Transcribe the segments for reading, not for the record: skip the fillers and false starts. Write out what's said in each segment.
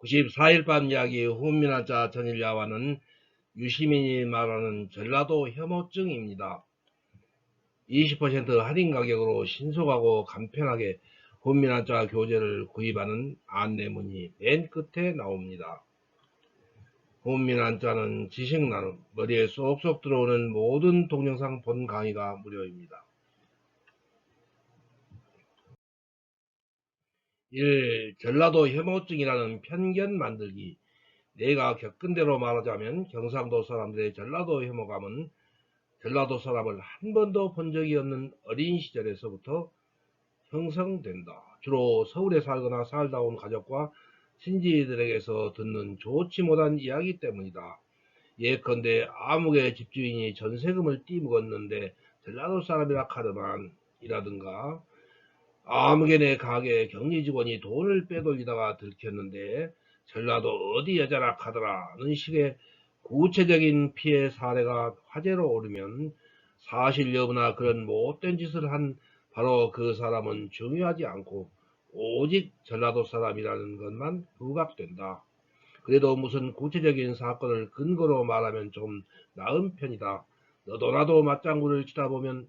94일 밤 이야기 훈민한자 전일야화는 유시민이 말하는 전라도 혐오증입니다. 20% 할인 가격으로 신속하고 간편하게 훈민한자 교재를 구입하는 안내문이 맨 끝에 나옵니다. 훈민한자는 지식 나눔, 머리에 쏙쏙 들어오는 모든 동영상 본 강의가 무료입니다. 1. 전라도 혐오증이라는 편견 만들기. 내가 겪은 대로 말하자면 경상도 사람들의 전라도 혐오감은 전라도 사람을 한 번도 본 적이 없는 어린 시절에서부터 형성된다. 주로 서울에 살거나 살다 온 가족과 친지들에게서 듣는 좋지 못한 이야기 때문이다. 예컨대 아무개 집주인이 전세금을 띠먹었는데 전라도 사람이라 카더만 이라든가, 아무개네 가게 격리 직원이 돈을 빼돌리다가 들켰는데 전라도 어디 여자라 카더라는 식의 구체적인 피해 사례가 화제로 오르면 사실 여부나 그런 못된 짓을 한 바로 그 사람은 중요하지 않고 오직 전라도 사람이라는 것만 부각된다. 그래도 무슨 구체적인 사건을 근거로 말하면 좀 나은 편이다. 너도 나도 맞장구를 치다 보면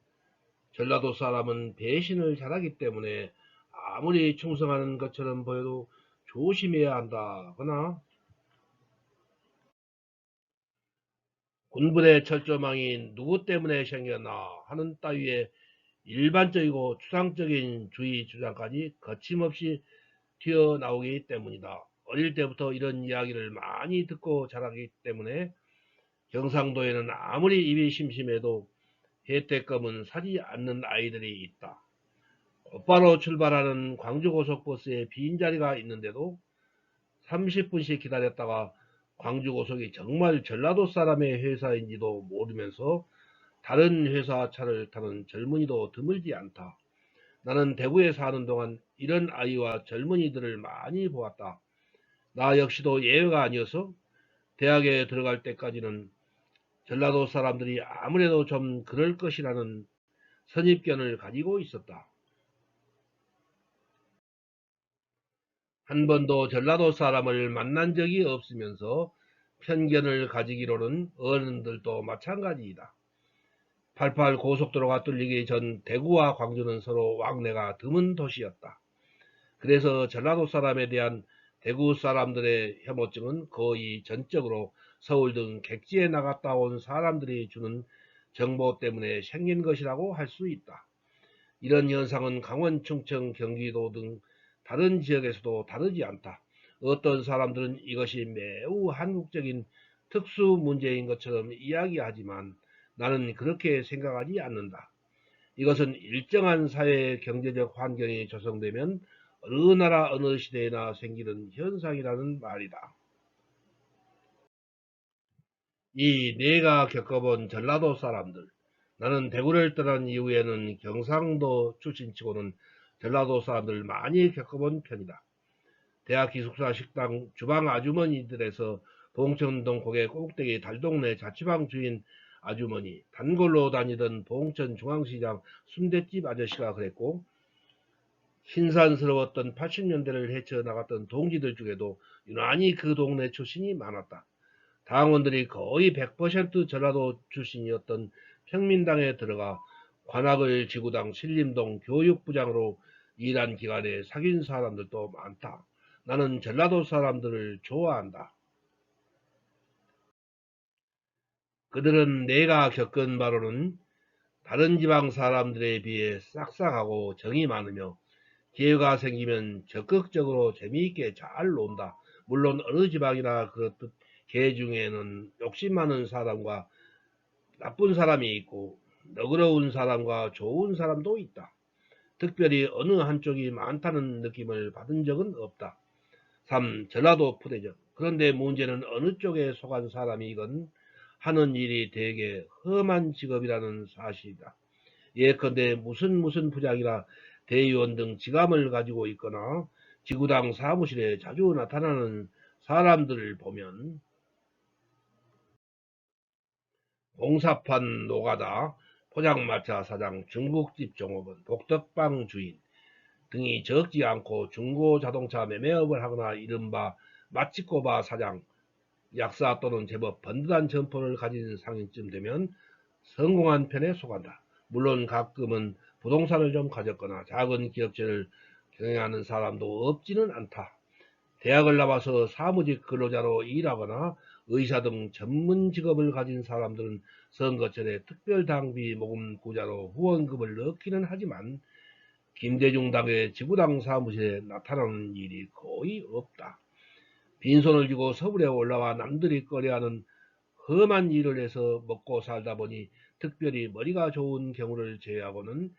전라도 사람은 배신을 잘하기 때문에 아무리 충성하는 것처럼 보여도 조심해야 한다거나, 군부대 철조망이 누구 때문에 생겼나 하는 따위의 일반적이고 추상적인 주의 주장까지 거침없이 튀어나오기 때문이다. 어릴 때부터 이런 이야기를 많이 듣고 자라기 때문에 경상도에는 아무리 입이 심심해도 혜택금은 사지 않는 아이들이 있다. 곧바로 출발하는 광주고속버스에 빈자리가 있는데도 30분씩 기다렸다가 광주고속이 정말 전라도 사람의 회사인지도 모르면서 다른 회사 차를 타는 젊은이도 드물지 않다. 나는 대구에 사는 동안 이런 아이와 젊은이들을 많이 보았다. 나 역시도 예외가 아니어서 대학에 들어갈 때까지는 전라도 사람들이 아무래도 좀 그럴 것이라는 선입견을 가지고 있었다. 한 번도 전라도 사람을 만난 적이 없으면서 편견을 가지기로는 어른들도 마찬가지이다. 88 고속도로가 뚫리기 전 대구와 광주는 서로 왕래가 드문 도시였다. 그래서 전라도 사람에 대한 대구 사람들의 혐오증은 거의 전적으로 서울 등 객지에 나갔다 온 사람들이 주는 정보 때문에 생긴 것이라고 할 수 있다. 이런 현상은 강원, 충청, 경기도 등 다른 지역에서도 다르지 않다. 어떤 사람들은 이것이 매우 한국적인 특수 문제인 것처럼 이야기하지만 나는 그렇게 생각하지 않는다. 이것은 일정한 사회 경제적 환경이 조성되면 어느 나라 어느 시대에나 생기는 현상이라는 말이다. 이 내가 겪어본 전라도 사람들. 나는 대구를 떠난 이후에는 경상도 출신치고는 전라도 사람들 많이 겪어본 편이다. 대학 기숙사 식당 주방 아주머니들에서 봉천동 고개 꼭대기 달동네 자취방 주인 아주머니, 단골로 다니던 봉천 중앙시장 순댓집 아저씨가 그랬고, 신산스러웠던 80년대를 헤쳐나갔던 동지들 중에도 유난히 그 동네 출신이 많았다. 당원들이 거의 100% 전라도 출신이었던 평민당에 들어가 관악을 지구당 신림동 교육부장으로 일한 기간에 사귄 사람들도 많다. 나는 전라도 사람들을 좋아한다. 그들은 내가 겪은 바로는 다른 지방 사람들에 비해 싹싹하고 정이 많으며 기회가 생기면 적극적으로 재미있게 잘 논다. 물론 어느 지방이나 그렇듯 개 중에는 욕심 많은 사람과 나쁜 사람이 있고 너그러운 사람과 좋은 사람도 있다. 특별히 어느 한쪽이 많다는 느낌을 받은 적은 없다. 3. 전라도 푸대접. 그런데 문제는 어느 쪽에 속한 사람이건 하는 일이 되게 험한 직업이라는 사실이다. 예컨대 무슨 부장이라 대의원 등 직함을 가지고 있거나 지구당 사무실에 자주 나타나는 사람들을 보면 공사판 노가다, 포장마차 사장, 중국집 종업원, 복덕방 주인 등이 적지 않고 중고자동차 매매업을 하거나 이른바 마치코바 사장, 약사 또는 제법 번듯한 점포를 가진 상인쯤 되면 성공한 편에 속한다. 물론 가끔은 부동산을 좀 가졌거나 작은 기업체를 경영하는 사람도 없지는 않다. 대학을 나와서 사무직 근로자로 일하거나 의사 등 전문 직업을 가진 사람들은 선거철에 특별당비 모금구자로 후원금을 넣기는 하지만 김대중 당의 지구당 사무실에 나타나는 일이 거의 없다. 빈손을 쥐고 서울에 올라와 남들이 꺼려하는 험한 일을 해서 먹고 살다 보니 특별히 머리가 좋은 경우를 제외하고는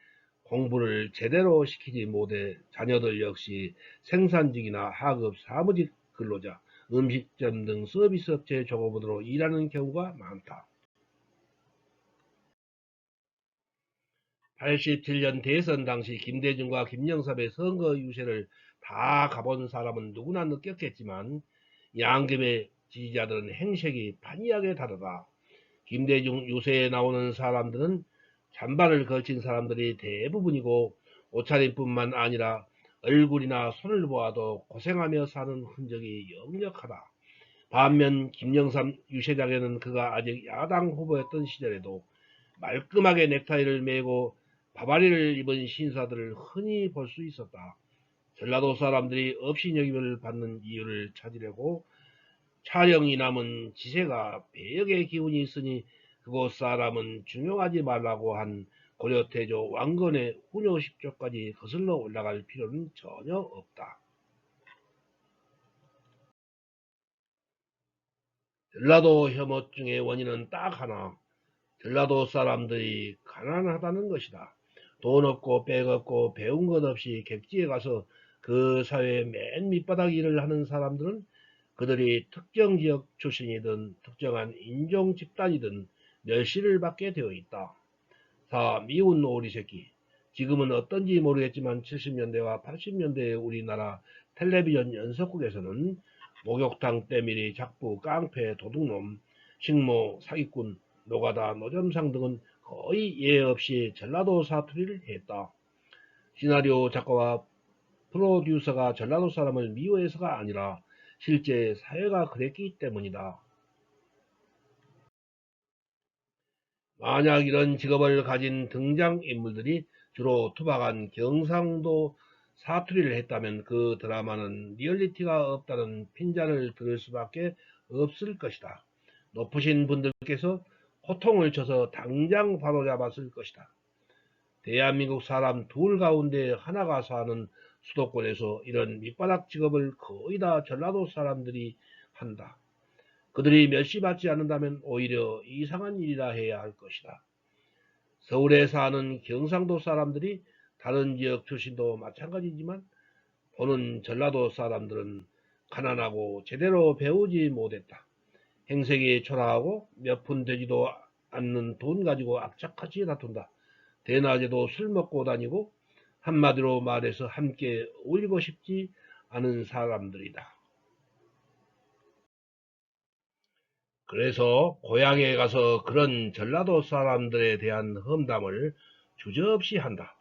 공부를 제대로 시키지 못해 자녀들 역시 생산직이나 하급 사무직 근로자, 음식점 등 서비스업체 종업원으로 일하는 경우가 많다. 87년 대선 당시 김대중과 김영삼의 선거 유세를 다 가본 사람은 누구나 느꼈겠지만 양김의 지지자들은 행색이 판이하게 다르다. 김대중 유세에 나오는 사람들은 잠바를 걸친 사람들이 대부분이고 옷차림뿐만 아니라 얼굴이나 손을 보아도 고생하며 사는 흔적이 역력하다. 반면 김영삼 유세장에는 그가 아직 야당 후보였던 시절에도 말끔하게 넥타이를 매고 바바리를 입은 신사들을 흔히 볼 수 있었다. 전라도 사람들이 업신여김을 받는 이유를 찾으려고 촬영이 남은 지세가 배역의 기운이 있으니 그곳 사람은 중용하지 말라고 한 고려태조 왕건의 훈요십조까지 거슬러 올라갈 필요는 전혀 없다. 전라도 혐오증의 원인은 딱 하나, 전라도 사람들이 가난하다는 것이다. 돈 없고 백 없고 배운 것 없이 객지에 가서 그 사회의 맨 밑바닥 일을 하는 사람들은 그들이 특정 지역 출신이든 특정한 인종 집단이든 멸시를 받게 되어 있다. 미운 오리 새끼. 지금은 어떤지 모르겠지만 70년대와 80년대의 우리나라 텔레비전 연속극에서는 목욕탕 때밀이 작부 깡패 도둑놈 식모 사기꾼 노가다 노점상 등은 거의 예외 없이 전라도 사투리를 했다. 시나리오 작가와 프로듀서가 전라도 사람을 미워해서가 아니라 실제 사회가 그랬기 때문이다. 만약 이런 직업을 가진 등장인물들이 주로 투박한 경상도 사투리를 했다면 그 드라마는 리얼리티가 없다는 핀잔을 들을 수밖에 없을 것이다. 높으신 분들께서 호통을 쳐서 당장 바로잡았을 것이다. 대한민국 사람 둘 가운데 하나가 사는 수도권에서 이런 밑바닥 직업을 거의 다 전라도 사람들이 한다. 그들이 멸시받지 않는다면 오히려 이상한 일이라 해야 할 것이다. 서울에 사는 경상도 사람들이 다른 지역 출신도 마찬가지지만 보는 전라도 사람들은 가난하고 제대로 배우지 못했다. 행색이 초라하고 몇 푼 되지도 않는 돈 가지고 악착같이 다툰다. 대낮에도 술 먹고 다니고 한마디로 말해서 함께 어울리고 싶지 않은 사람들이다. 그래서 고향에 가서 그런 전라도 사람들에 대한 험담을 주저없이 한다.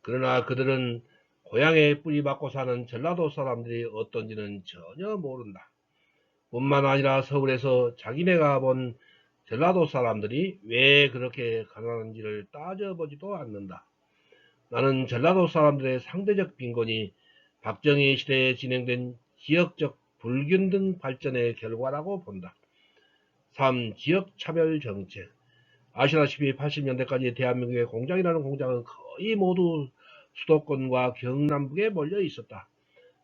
그러나 그들은 고향에 뿌리박고 사는 전라도 사람들이 어떤지는 전혀 모른다. 뿐만 아니라 서울에서 자기네가 본 전라도 사람들이 왜 그렇게 가난한지를 따져보지도 않는다. 나는 전라도 사람들의 상대적 빈곤이 박정희 시대에 진행된 지역적 불균등 발전의 결과라고 본다. 3. 지역차별 정책. 아시다시피 80년대까지 대한민국의 공장이라는 공장은 거의 모두 수도권과 경남북에 몰려 있었다.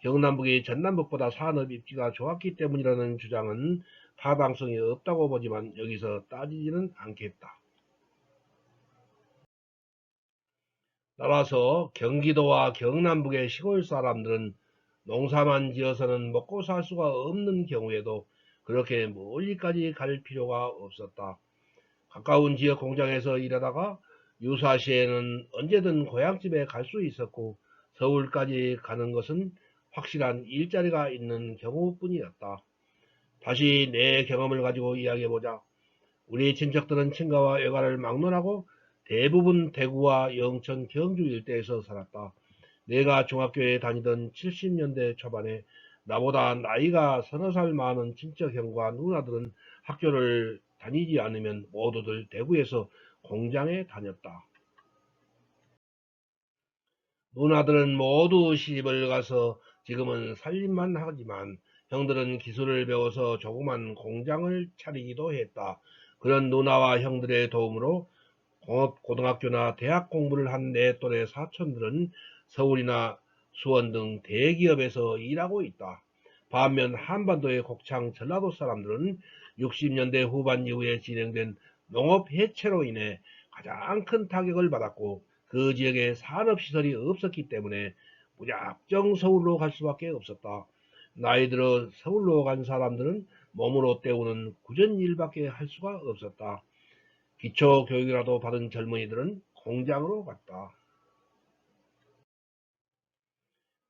경남북이 전남북보다 산업 입지가 좋았기 때문이라는 주장은 타당성이 없다고 보지만 여기서 따지지는 않겠다. 따라서 경기도와 경남북의 시골 사람들은 농사만 지어서는 먹고 살 수가 없는 경우에도 그렇게 멀리까지 갈 필요가 없었다. 가까운 지역 공장에서 일하다가 유사시에는 언제든 고향집에 갈 수 있었고 서울까지 가는 것은 확실한 일자리가 있는 경우뿐이었다. 다시 내 경험을 가지고 이야기해보자. 우리 친척들은 친가와 외가를 막론하고 대부분 대구와 영천, 경주 일대에서 살았다. 내가 중학교에 다니던 70년대 초반에 나보다 나이가 서너 살 많은 친척 형과 누나들은 학교를 다니지 않으면 모두들 대구에서 공장에 다녔다. 누나들은 모두 시집을 가서 지금은 살림만 하지만 형들은 기술을 배워서 조그만 공장을 차리기도 했다. 그런 누나와 형들의 도움으로 고등학교나 대학 공부를 한 내 또래 사촌들은 서울이나 수원 등 대기업에서 일하고 있다. 반면 한반도의 곡창 전라도 사람들은 60년대 후반 이후에 진행된 농업 해체로 인해 가장 큰 타격을 받았고 그 지역에 산업시설이 없었기 때문에 무작정 서울로 갈 수밖에 없었다. 나이 들어 서울로 간 사람들은 몸으로 때우는 굳은 일밖에 할 수가 없었다. 기초 교육이라도 받은 젊은이들은 공장으로 갔다.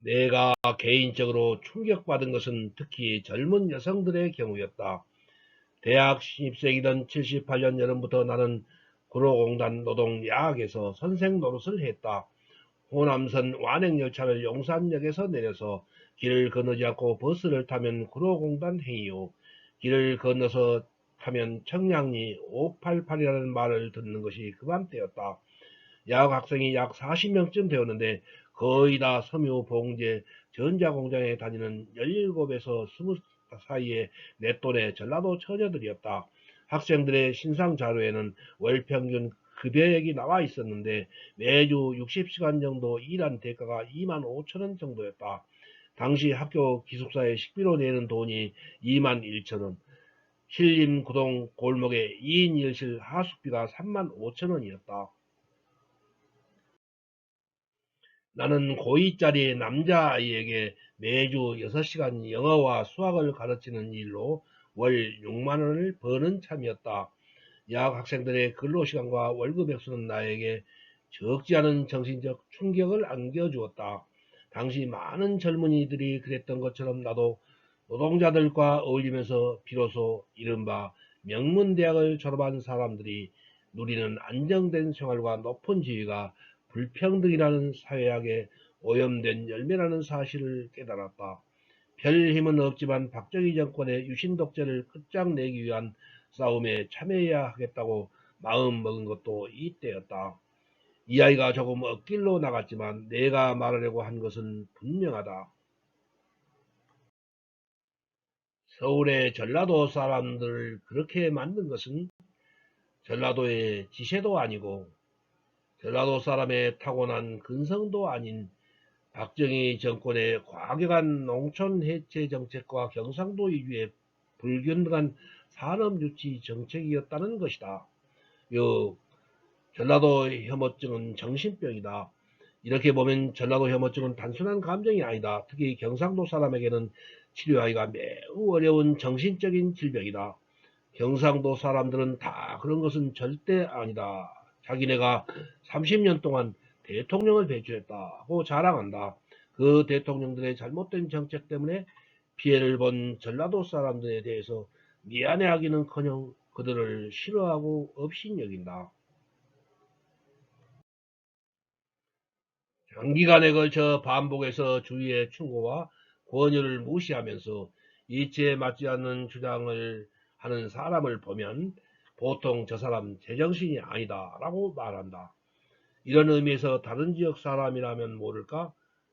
내가 개인적으로 충격받은 것은 특히 젊은 여성들의 경우였다. 대학 신입생이던 78년 여름부터 나는 구로공단 노동야학에서 선생 노릇을 했다. 호남선 완행열차를 용산역에서 내려서 길을 건너지 않고 버스를 타면 구로공단 행이요. 길을 건너서 타면 청량리 588이라는 말을 듣는 것이 그맘때였다. 야학 학생이 약 40명쯤 되었는데 거의 다 섬유, 봉제, 전자공장에 다니는 17에서 20 사이의 내 또래 전라도 처녀들이었다. 학생들의 신상 자료에는 월 평균 급여액이 나와 있었는데 매주 60시간 정도 일한 대가가 2만 5천 원 정도였다. 당시 학교 기숙사에 식비로 내는 돈이 2만 1천 원, 신림 구동 골목에 2인 1실 하숙비가 3만 5천 원이었다. 나는 고2짜리 남자아이에게 매주 6시간 영어와 수학을 가르치는 일로 월 6만 원을 버는 참이었다. 야학 학생들의 근로시간과 월급 액수는 나에게 적지 않은 정신적 충격을 안겨주었다. 당시 많은 젊은이들이 그랬던 것처럼 나도 노동자들과 어울리면서 비로소 이른바 명문대학을 졸업한 사람들이 누리는 안정된 생활과 높은 지위가 불평등이라는 사회학에 오염된 열매라는 사실을 깨달았다. 별 힘은 없지만 박정희 정권의 유신 독재를 끝장내기 위한 싸움에 참여해야 하겠다고 마음먹은 것도 이때였다. 이 아이가 조금 엇길로 나갔지만 내가 말하려고 한 것은 분명하다. 서울의 전라도 사람들을 그렇게 만든 것은 전라도의 지세도 아니고 전라도 사람의 타고난 근성도 아닌 박정희 정권의 과격한 농촌 해체 정책과 경상도 위주의 불균등한 산업 유치 정책이었다는 것이다. 요 전라도 혐오증은 정신병이다. 이렇게 보면 전라도 혐오증은 단순한 감정이 아니다. 특히 경상도 사람에게는 치료하기가 매우 어려운 정신적인 질병이다. 경상도 사람들은 다 그런 것은 절대 아니다. 자기네가 30년 동안 대통령을 배출했다고 자랑한다. 그 대통령들의 잘못된 정책 때문에 피해를 본 전라도 사람들에 대해서 미안해하기는커녕 그들을 싫어하고 업신여긴다. 장기간에 걸쳐 반복해서 주위의 충고와 권유를 무시하면서 이치에 맞지 않는 주장을 하는 사람을 보면 보통 저 사람 제정신이 아니다 라고 말한다. 이런 의미에서 다른 지역 사람이라면 모를까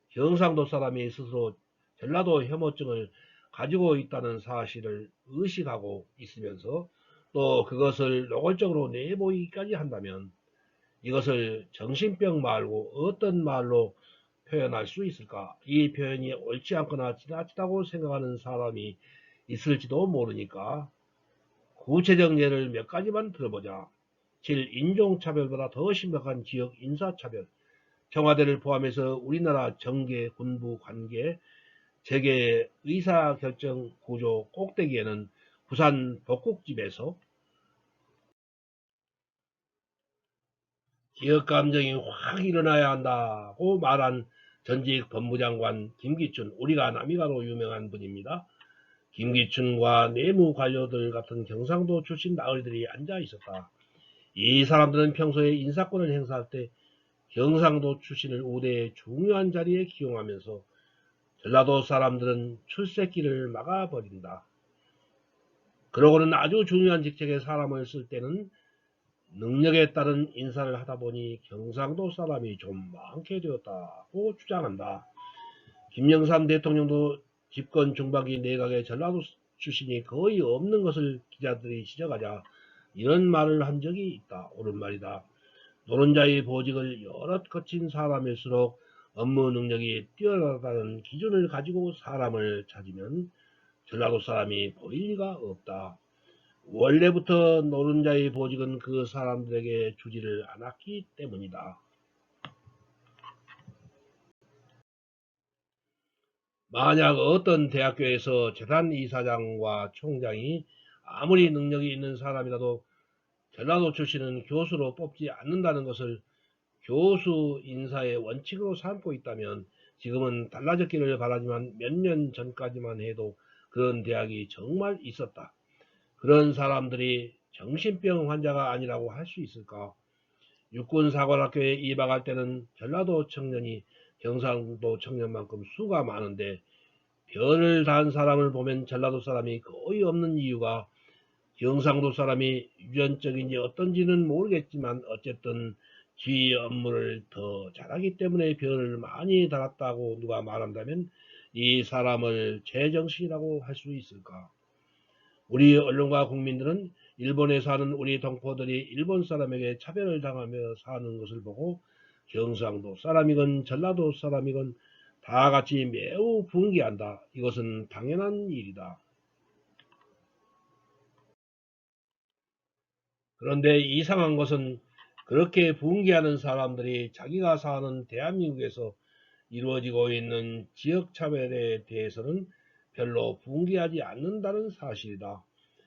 경상도 사람이 스스로 전라도 혐오증을 가지고 있다는 사실을 의식하고 있으면서 또 그것을 노골적으로 내보이기까지 한다면 이것을 정신병 말고 어떤 말로 표현할 수 있을까? 이 표현이 옳지 않거나 지나치다고 생각하는 사람이 있을지도 모르니까 구체적 예를 몇 가지만 들어보자. 7. 인종차별보다 더 심각한 지역 인사차별. 청와대를 포함해서 우리나라 정계, 군부, 관계, 재계 의사결정 구조 꼭대기에는 부산 벚국집에서 지역 감정이 확 일어나야 한다고 말한 전직 법무장관 김기춘, 우리가 남이가로 유명한 분입니다. 김기춘과 내무 관료들 같은 경상도 출신 나으리들이 앉아 있었다. 이 사람들은 평소에 인사권을 행사할 때 경상도 출신을 우대의 중요한 자리에 기용하면서 전라도 사람들은 출세길을 막아버린다. 그러고는 아주 중요한 직책에 사람을 쓸 때는 능력에 따른 인사를 하다 보니 경상도 사람이 좀 많게 되었다고 주장한다. 김영삼 대통령도 집권 중반기 내각에 전라도 출신이 거의 없는 것을 기자들이 지적하자 이런 말을 한 적이 있다. 옳은 말이다. 노른자의 보직을 여럿 거친 사람일수록 업무 능력이 뛰어나다는 기준을 가지고 사람을 찾으면 전라도 사람이 보일 리가 없다. 원래부터 노른자의 보직은 그 사람들에게 주지를 않았기 때문이다. 만약 어떤 대학교에서 재단 이사장과 총장이 아무리 능력이 있는 사람이라도 전라도 출신은 교수로 뽑지 않는다는 것을 교수 인사의 원칙으로 삼고 있다면 지금은 달라졌기를 바라지만 몇 년 전까지만 해도 그런 대학이 정말 있었다. 그런 사람들이 정신병 환자가 아니라고 할 수 있을까? 육군사관학교에 입학할 때는 전라도 청년이 경상도 청년만큼 수가 많은데 별을 단 사람을 보면 전라도 사람이 거의 없는 이유가 경상도 사람이 유전적인지 어떤지는 모르겠지만 어쨌든 지휘 업무를 더 잘하기 때문에 별을 많이 달았다고 누가 말한다면 이 사람을 제정신이라고 할 수 있을까? 우리 언론과 국민들은 일본에 사는 우리 동포들이 일본 사람에게 차별을 당하며 사는 것을 보고 경상도 사람이건 전라도 사람이건 다 같이 매우 분개한다. 이것은 당연한 일이다. 그런데 이상한 것은 그렇게 분개하는 사람들이 자기가 사는 대한민국에서 이루어지고 있는 지역차별에 대해서는 별로 분개하지 않는다는 사실이다.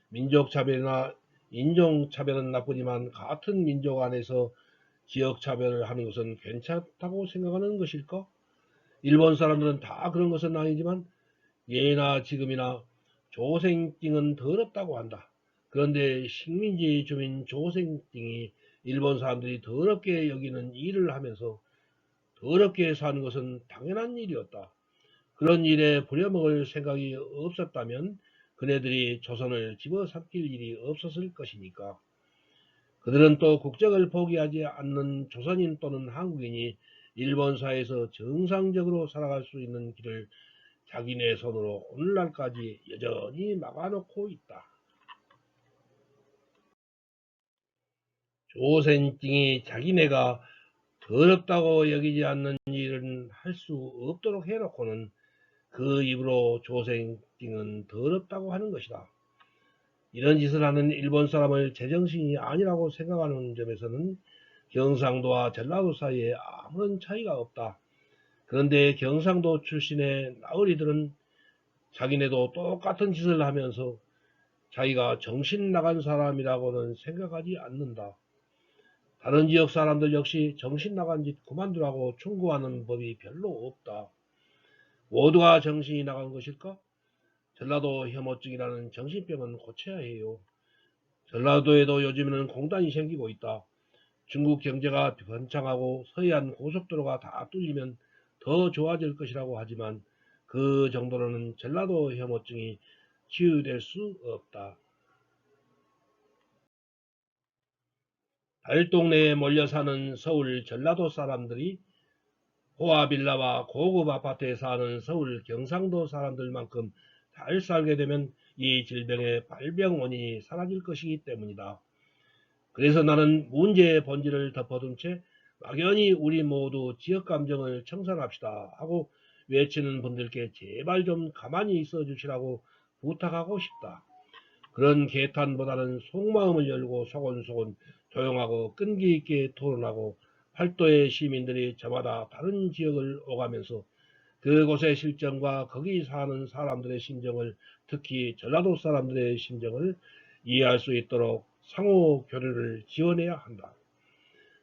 민족차별이나 인종차별은 나쁘지만 같은 민족 안에서 지역차별을 하는 것은 괜찮다고 생각하는 것일까? 일본 사람들은 다 그런 것은 아니지만 예나 지금이나 조생띵은 더럽다고 한다. 그런데 식민지 주민 조생띵이 일본 사람들이 더럽게 여기는 일을 하면서 더럽게 사는 것은 당연한 일이었다. 그런 일에 부려먹을 생각이 없었다면 그네들이 조선을 집어삼킬 일이 없었을 것이니까. 그들은 또 국적을 포기하지 않는 조선인 또는 한국인이 일본 사회에서 정상적으로 살아갈 수 있는 길을 자기네 손으로 오늘날까지 여전히 막아놓고 있다. 조선인이 자기네가 더럽다고 여기지 않는 일은 할 수 없도록 해놓고는 그 입으로 조선인은 더럽다고 하는 것이다. 이런 짓을 하는 일본 사람을 제정신이 아니라고 생각하는 점에서는 경상도와 전라도 사이에 아무런 차이가 없다. 그런데 경상도 출신의 나으리들은 자기네도 똑같은 짓을 하면서 자기가 정신 나간 사람이라고는 생각하지 않는다. 다른 지역 사람들 역시 정신 나간 짓 그만두라고 충고하는 법이 별로 없다. 모두가 정신이 나간 것일까? 전라도 혐오증이라는 정신병은 고쳐야 해요. 전라도에도 요즘에는 공단이 생기고 있다. 중국 경제가 번창하고 서해안 고속도로가 다 뚫리면 더 좋아질 것이라고 하지만 그 정도로는 전라도 혐오증이 치유될 수 없다. 달동네에 몰려 사는 서울 전라도 사람들이 호화빌라와 고급 아파트에 사는 서울 경상도 사람들만큼 잘 살게 되면 이 질병의 발병 원인이 사라질 것이기 때문이다. 그래서 나는 문제의 본질을 덮어둔 채 막연히 우리 모두 지역감정을 청산합시다 하고 외치는 분들께 제발 좀 가만히 있어 주시라고 부탁하고 싶다. 그런 개탄보다는 속마음을 열고 소곤소곤 조용하고 끈기 있게 토론하고 팔도의 시민들이 저마다 다른 지역을 오가면서 그곳의 실정과 거기 사는 사람들의 심정을, 특히 전라도 사람들의 심정을 이해할 수 있도록 상호 교류를 지원해야 한다.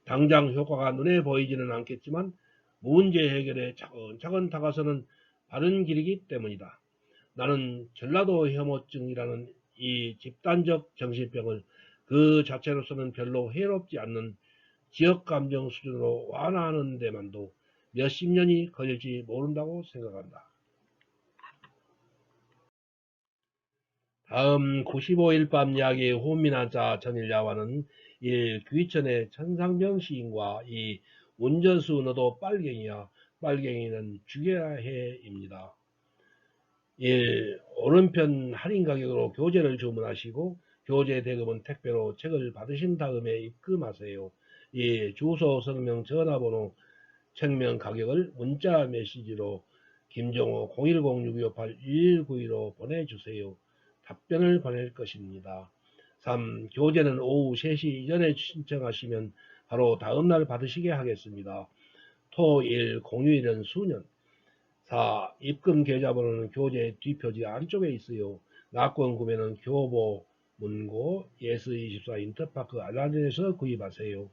당장 효과가 눈에 보이지는 않겠지만 문제 해결에 차근차근 다가서는 바른 길이기 때문이다. 나는 전라도 혐오증이라는 이 집단적 정신병을 그 자체로서는 별로 해롭지 않는 지역감정 수준으로 완화하는 데만도 몇십 년이 걸릴지 모른다고 생각한다. 다음 95일 밤 이야기 호미나자 전일야와는 1. 귀천의 천상병 시인과 2. 운전수 너도 빨갱이야. 빨갱이는 죽여야 해입니다. 1. 오른편 할인 가격으로 교재를 주문하시고 교재 대금은 택배로 책을 받으신 다음에 입금하세요. 2. 주소, 성명, 전화번호, 책명 가격을 문자 메시지로 김정호 010-6258-1192로 보내주세요. 답변을 보낼 것입니다. 3. 교재는 오후 3시 이전에 신청하시면 바로 다음날 받으시게 하겠습니다. 토, 일, 공휴일은 수년. 4. 입금 계좌번호는 교재 뒷표지 안쪽에 있어요. 낙권 구매는 교보, 문고, 예스24 인터파크 알라딘에서 구입하세요.